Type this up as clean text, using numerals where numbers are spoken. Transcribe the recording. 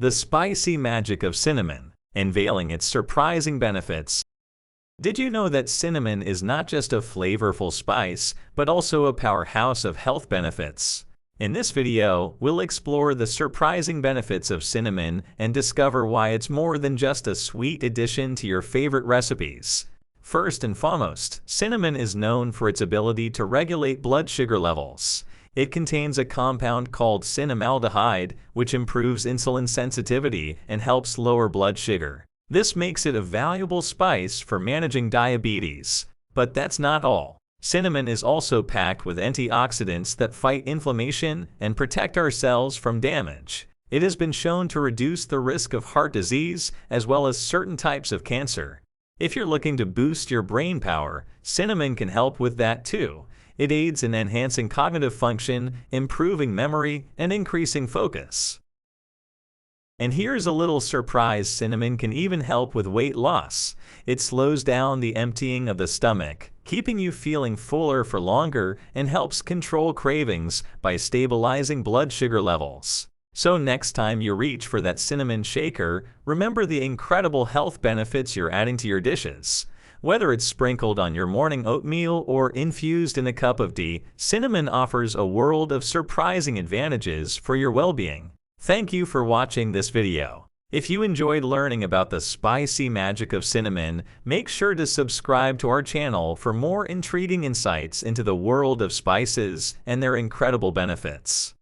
The spicy magic of cinnamon, unveiling its surprising benefits. Did you know that cinnamon is not just a flavorful spice, but also a powerhouse of health benefits? In this video, we'll explore the surprising benefits of cinnamon and discover why it's more than just a sweet addition to your favorite recipes. First and foremost, cinnamon is known for its ability to regulate blood sugar levels. It contains a compound called cinnamaldehyde, which improves insulin sensitivity and helps lower blood sugar. This makes it a valuable spice for managing diabetes. But that's not all. Cinnamon is also packed with antioxidants that fight inflammation and protect our cells from damage. It has been shown to reduce the risk of heart disease as well as certain types of cancer. If you're looking to boost your brain power, cinnamon can help with that too. It aids in enhancing cognitive function, improving memory, and increasing focus. And here's a little surprise: cinnamon can even help with weight loss. It slows down the emptying of the stomach, keeping you feeling fuller for longer, and helps control cravings by stabilizing blood sugar levels. So next time you reach for that cinnamon shaker, remember the incredible health benefits you're adding to your dishes. Whether it's sprinkled on your morning oatmeal or infused in a cup of tea, cinnamon offers a world of surprising advantages for your well-being. Thank you for watching this video. If you enjoyed learning about the spicy magic of cinnamon, make sure to subscribe to our channel for more intriguing insights into the world of spices and their incredible benefits.